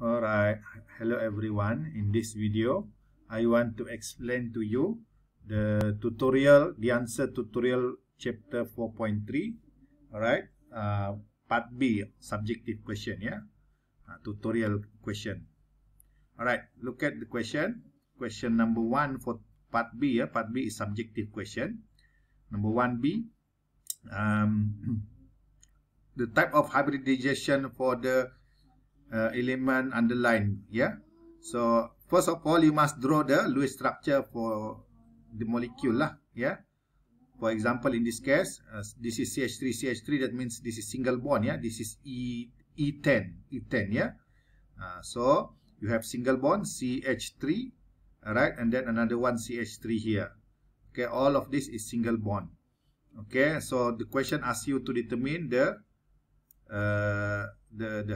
Alright, hello everyone. In this video, I want to explain to you the answer tutorial chapter 4.3. Alright, part B, subjective question, yeah, tutorial question. Alright, look at the question. Question number 1 for part B, yeah, part B is subjective question. Number 1B, the type of hybridization for the element underlined, yeah. So first of all, you must draw the Lewis structure for the molecule lah, yeah. For example, in this case, this is CH3, that means this is single bond, yeah. This is E10, yeah. So you have single bond CH3, alright, and then another one CH3 here. Okay, all of this is single bond. Okay, so the question asks you to determine the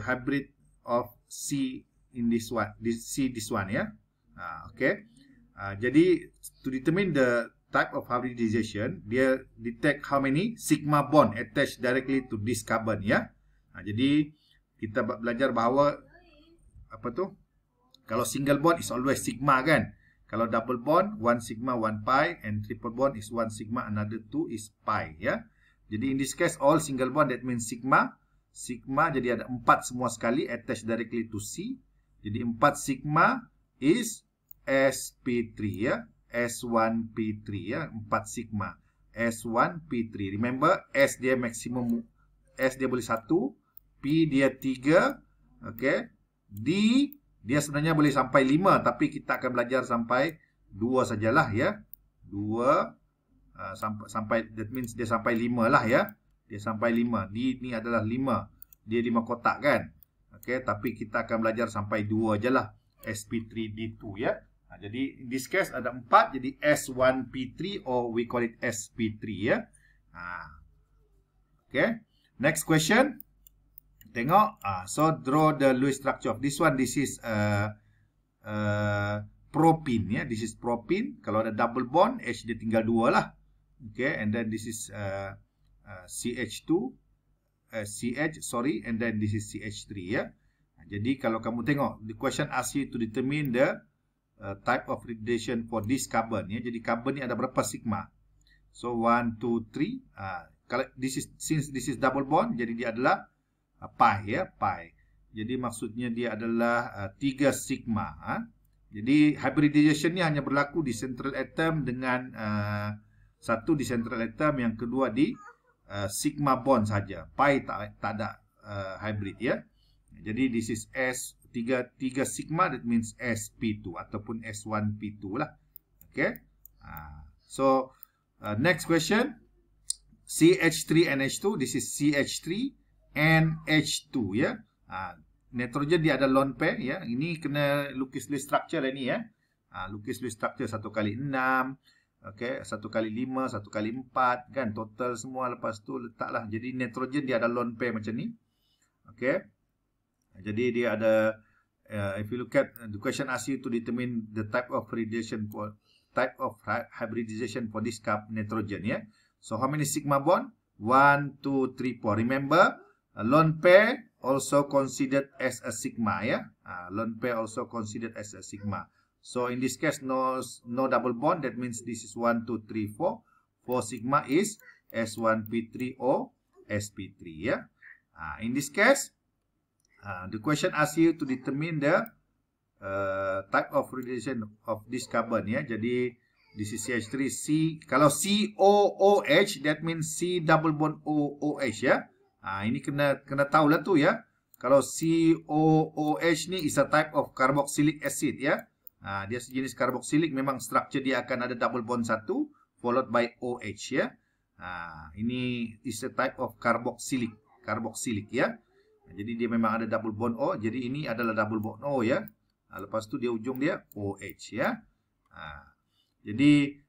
hybrid of C in this one, this one, yeah. Okay. Jadi to determine the type of hybridization, dia detect how many sigma bond attached directly to this carbon, ya. Jadi kita belajar bahawa apa tu? Kalau single bond is always sigma, kan? Kalau double bond 1 sigma 1 pi, and triple bond is 1 sigma another 2 is pi, ya. Jadi in this case all single bond, that means sigma. Sigma jadi ada 4 semua sekali attached directly to C. Jadi 4 sigma is sp3, ya. S1p3, ya. 4 sigma S1p3. Remember, S dia maksimum, S dia boleh 1, P dia 3, okay. D dia sebenarnya boleh sampai 5, tapi kita akan belajar sampai 2 sajalah, ya. 2 sampai, that means dia sampai 5 lah, ya. Dia sampai 5. D ni adalah 5. Dia 5 kotak, kan? Okey, tapi kita akan belajar sampai 2 je lah. sp3d2, ya. Jadi in this case ada 4, jadi S1p3 or we call it sp3, ya. Okey. Next question. Tengok, so draw the Lewis structure of this one. This is propene, ya. This is propene. Kalau ada double bond, H dia tinggal 2 lah. Okay, and then this is CH2, and then this is CH3, ya. Jadi kalau kamu tengok, the question asks you to determine the type of hybridization for this carbon, ya. Jadi carbon ni ada berapa sigma? So 1, 2, 3. Kalau since this is double bond, jadi dia adalah pi, ya, pi. Jadi maksudnya dia adalah 3 sigma. Jadi hybridization ni hanya berlaku di central atom dengan satu di central atom, yang kedua di sigma bond saja. Pi tak ada hybrid, ya. Jadi this is S3 sigma, that means sp2 ataupun S1p2 lah. Okay. So next question, CH3NH2. This is CH3 and H2, ya. Nitrogen dia ada lone pair, ya. Ini kena lukis list structure lah ni, ya. Lukis list structure 1 kali 6. Okey, 1 kali 5, 1 kali 4, kan, total semua. Lepas tu letaklah. Jadi nitrogen dia ada lone pair macam ni. Okey. Jadi dia ada if you look at the question asks you to determine the type of hybridization for this nitrogen, ya. So how many sigma bond? 1, 2, 3, 4. Remember, lone pair also considered as a sigma, ya. Lone pair also considered as a sigma. So in this case, no double bond. That means this is 1, 2, 3, 4. 4 sigma is S1p3 or sp3, ya. In this case, the question asks you to determine the type of hybridization of this carbon, ya. Jadi this is CH3, C. Kalau COOH, that means C double bond OOH, ya. Ini kena tahulah tu, ya. Kalau COOH ni is a type of carboxylic acid, ya. Dia sejenis karboksilik, memang structure dia akan ada double bond 1 followed by OH, ya. Ini is a type of carboxylic, ya. Jadi dia memang ada double bond O, jadi ini adalah double bond O, ya. Lepas tu dia ujung dia OH, ya. Jadi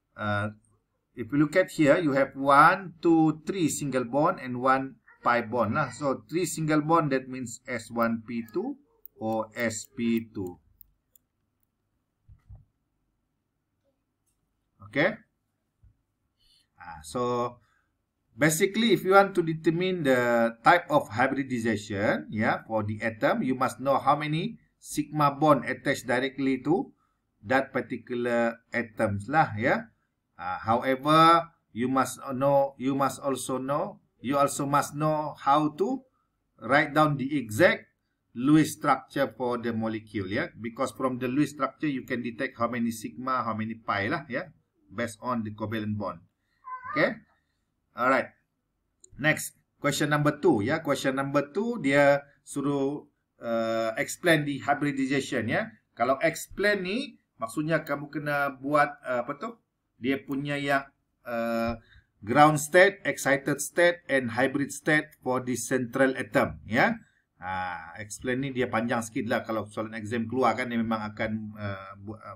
if you look at here, you have 1, 2, 3 single bond and 1 pi bond lah. So 3 single bond, that means S1p2 or sp2. Okay. So basically, if you want to determine the type of hybridization, yeah, for the atom, you must know how many sigma bond attached directly to that particular atoms lah, ya. However, you also must know how to write down the exact Lewis structure for the molecule, ya. Because from the Lewis structure you can detect how many sigma, how many pi lah, ya, based on the covalent bond. Okay. Alright. Next, question number 2, ya. Question number 2 dia suruh explain the hybridization, ya. Kalau explain ni maksudnya kamu kena buat apa tu? Dia punya yang ground state, excited state and hybrid state for the central atom, ya. Explain ni dia panjang sikit lah. Kalau soalan exam keluar kan, dia memang akan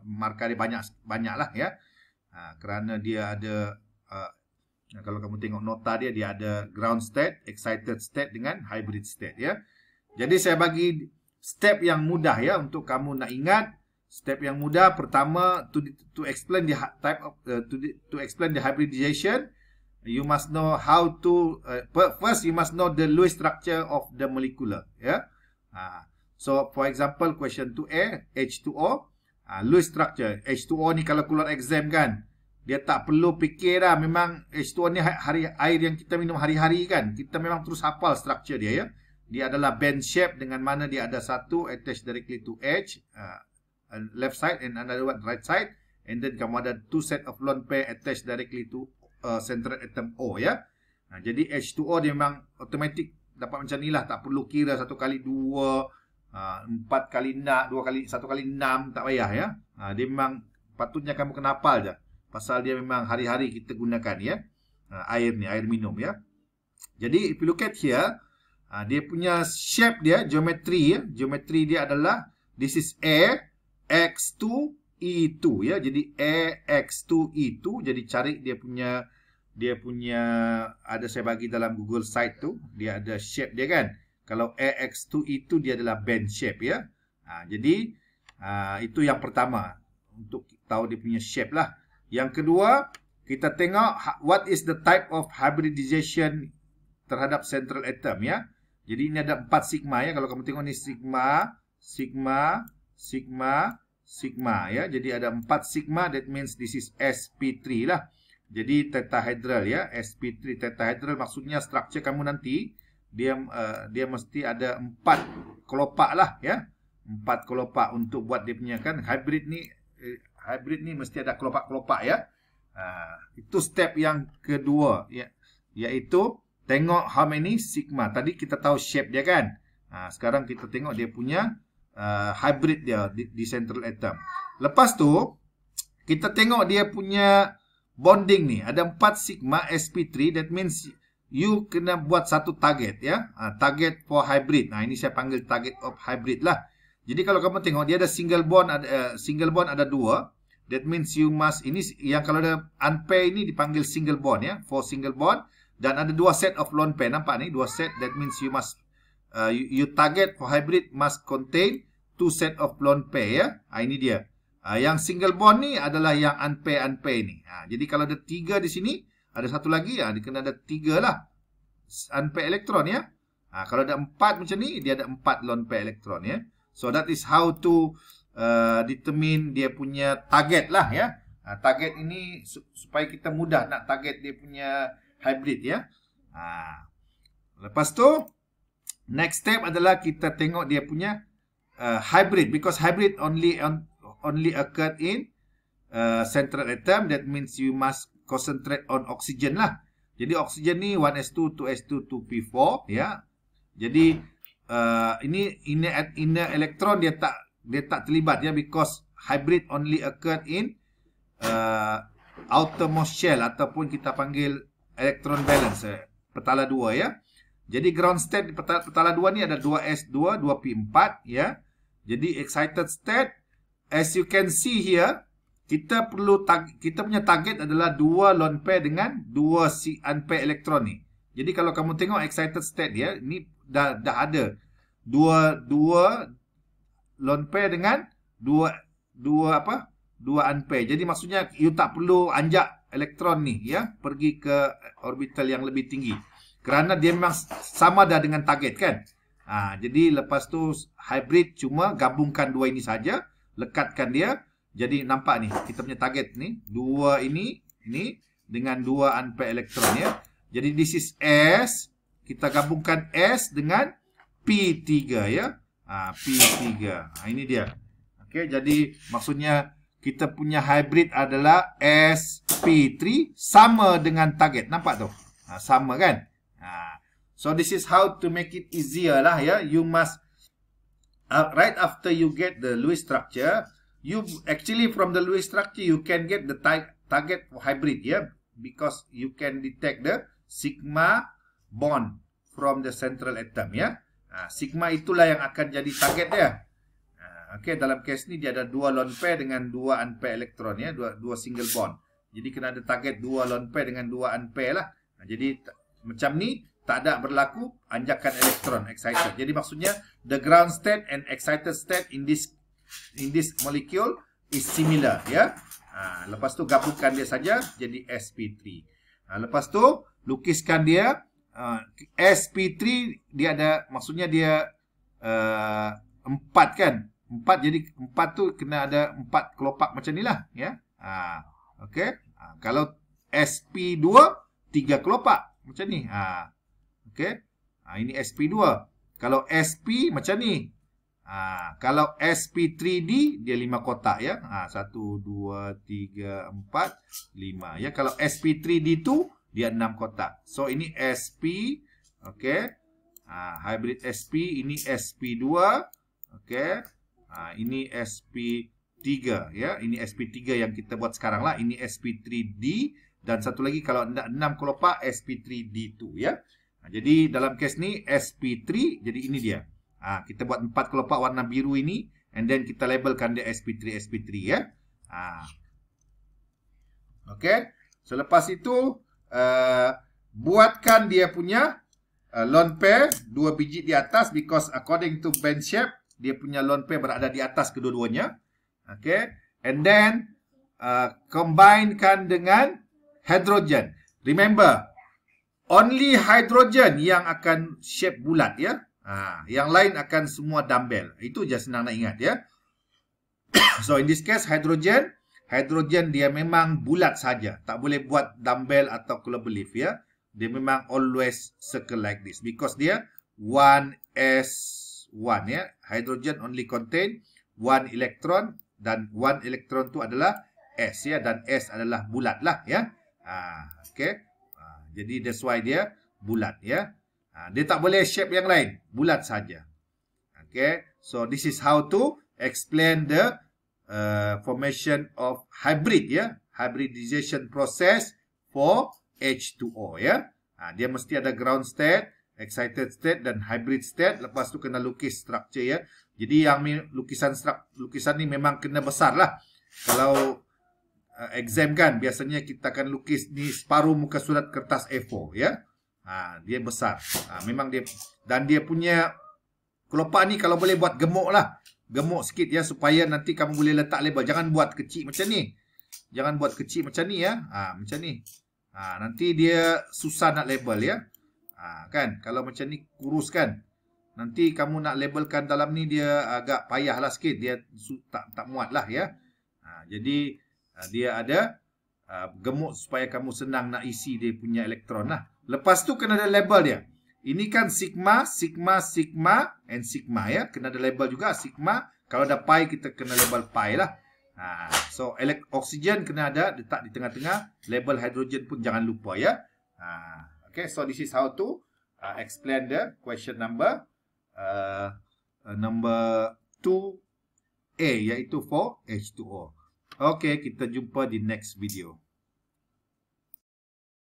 markah dia banyak lah, ya. Kerana dia ada kalau kamu tengok nota dia ada ground state, excited state dengan hybrid state, ya. Jadi saya bagi step yang mudah, ya, untuk kamu nak ingat. Step yang mudah pertama, to explain the type of to explain the hybridization, you must know how to first you must know the Lewis structure of the molecular, ya. So for example question 2A, H2O, Lewis structure. H2O ni kalau keluar exam kan, dia tak perlu fikir dah. Memang H2O ni air yang kita minum hari-hari kan. Kita memang terus hafal structure dia, ya. Dia adalah band shape dengan mana dia ada satu attached directly to H, left side, and another one right side. And then kamu ada two set of lone pair attached directly to central atom O, ya. Jadi H2O dia memang automatic dapat macam ni lah. Tak perlu kira 1 kali 2, 4 kali 6, 1 kali 6. Tak payah, ya. Dia memang patutnya kamu kena hafal je. Pasal dia memang hari-hari kita gunakan, ya. Air ni, air minum, ya. Jadi if you look at here, dia punya shape dia, geometry, ya. Geometry dia adalah, this is A, X2, E2, ya. Jadi A, X2, E2. Jadi cari dia punya ada saya bagi dalam Google site tu. Dia ada shape dia kan. Kalau A, X2, E2 dia adalah band shape, ya. Jadi itu yang pertama. Untuk tahu dia punya shape lah. Yang kedua, kita tengok what is the type of hybridization terhadap central atom, ya. Jadi ini ada 4 sigma, ya. Kalau kamu tengok ni sigma, sigma, sigma, sigma, ya. Jadi ada 4 sigma, that means this is sp3 lah. Jadi tetrahedral, ya. sp3 tetrahedral maksudnya structure kamu nanti dia mesti ada 4 kelopak lah, ya. 4 kelopak untuk buat dia punya kan hybrid ni mesti ada kelopak-kelopak, ya. Itu step yang kedua, ya, iaitu tengok how many sigma. Tadi kita tahu shape dia kan. Sekarang kita tengok dia punya hybrid dia di central atom. Lepas tu kita tengok dia punya bonding ni. Ada 4 sigma sp3. That means you kena buat satu target, ya. Target for hybrid. Ini saya panggil target of hybrid lah. Jadi kalau kamu tengok dia ada single bond ada 2. That means you must, ini yang kalau ada unpair ini dipanggil single bond, ya. For single bond. Dan ada 2 set of lone pair. Nampak ni 2 set. That means you must you target for hybrid must contain 2 set of lone pair, ya. Ini dia. Yang single bond ni adalah yang unpair ni. Jadi kalau ada 3 di sini, ada satu lagi, dia kena ada 3 lah unpair elektron, ya. Kalau ada 4 macam ni, dia ada 4 lone pair elektron, ya. So that is how to determine dia punya target lah, ya. Target ini supaya kita mudah nak target dia punya hybrid, ya. Lepas tu next step adalah kita tengok dia punya hybrid, because hybrid only occurred in central atom. That means you must concentrate on oxygen lah. Jadi oxygen ni 1s2, 2s2, 2p4, ya. Jadi ini inner electron dia tak terlibat, ya, because hybrid only occurred in outermost shell ataupun kita panggil electron balance, petala 2, ya. Jadi ground state di petala 2 ni ada 2s2, 2p4, ya. Jadi excited state, as you can see here, kita punya target adalah 2 lone pair dengan 2 unpair elektron ni. Jadi kalau kamu tengok excited state dia, ni dah ada 2 lone pair dengan 2 unpair. Jadi maksudnya you tak perlu anjak elektron ni, ya, pergi ke orbital yang lebih tinggi. Kerana dia memang sama dah dengan target kan. Jadi lepas tu hybrid cuma gabungkan dua ini saja, lekatkan dia. Jadi nampak ni, kita punya target ni, dua ini dengan 2 unpaired elektron ya. Jadi this is S, kita gabungkan S dengan P3 ya. P3. Ini dia. Okey, jadi maksudnya kita punya hybrid adalah SP3 sama dengan target. Nampak tu? Sama kan? So this is how to make it easier lah ya. You must right after you get the Lewis structure, you actually from the Lewis structure you can get the target hybrid ya, because you can detect the sigma bond from the central atom ya. Sigma itulah yang akan jadi target dia. Okey, dalam kes ni dia ada 2 lone pair dengan 2 unpaired elektron ya, dua single bond. Jadi kena ada target 2 lone pair dengan 2 unpaired lah. Jadi macam ni tak ada berlaku anjakan elektron excited. Jadi maksudnya the ground state and excited state in this molecule is similar ya. Lepas tu gabungkan dia saja jadi sp3. Lepas tu lukiskan dia. sp3 dia ada, maksudnya dia 4 kan. 4, jadi 4 tu kena ada 4 kelopak macam ni lah ya. Okey. Kalau sp2 3 kelopak macam ni. Okey. Ini sp2. Kalau sp macam ni. Kalau sp3d dia 5 kotak ya. 1 2 3 4 5 ya. Kalau sp3d2 dia 6 kotak. So ini sp. Okey. Hybrid sp, ini sp2. Okey. Ini sp3 ya. Ini sp3 yang kita buat sekarang lah. Ini sp3d dan satu lagi kalau 6 kelopak sp3d2 ya. Jadi dalam kes ni sp3, jadi ini dia. Kita buat 4 kelopak warna biru ini and then kita labelkan dia sp3 ya. Okey. Selepas itu buatkan dia punya lone pair 2 biji di atas, because according to band shape dia punya lone pair berada di atas kedua-duanya. Okay. And then combinekan dengan hydrogen. Remember, only hydrogen yang akan shape bulat ya. Yang lain akan semua dumbbell. Itu je senang nak ingat ya. So in this case hydrogen dia memang bulat saja. Tak boleh buat dumbbell atau cloverleaf ya. Dia memang always circle like this because dia 1s1 ya. Hydrogen only contain 1 electron dan 1 electron tu adalah S ya, dan S adalah bulat lah ya. Okay. Jadi that's why dia bulat ya. Dia tak boleh shape yang lain, bulat saja. Okay. So this is how to explain the formation of hybrid ya, hybridization process for H2O ya. Dia mesti ada ground state, excited state dan hybrid state. Lepas tu kena lukis structure ya. Jadi yang lukisan ni memang kena besar lah. Kalau exam kan biasanya kita akan lukis ni separuh muka surat kertas A4 ya. Dia besar. Memang dia, dan dia punya kelopak ni kalau boleh buat gemuk lah. Gemuk sikit ya supaya nanti kamu boleh letak label. Jangan buat kecil macam ni. Jangan buat kecil macam ni ya. Macam ni. Nanti dia susah nak label ya. Kan kalau macam ni kurus kan. Nanti kamu nak labelkan dalam ni dia agak payah lah sikit. Dia tak muat lah ya. Jadi dia ada gemuk supaya kamu senang nak isi dia punya elektron lah. Lepas tu kena ada label dia. Ini kan sigma, sigma, sigma and sigma ya. Kena ada label juga sigma. Kalau ada pi kita kena label pi lah. So oksigen kena ada letak di tengah-tengah. Label hydrogen pun jangan lupa ya. Okay, so this is how to explain the question number 2A, iaitu for H2O. Okay, kita jumpa di next video.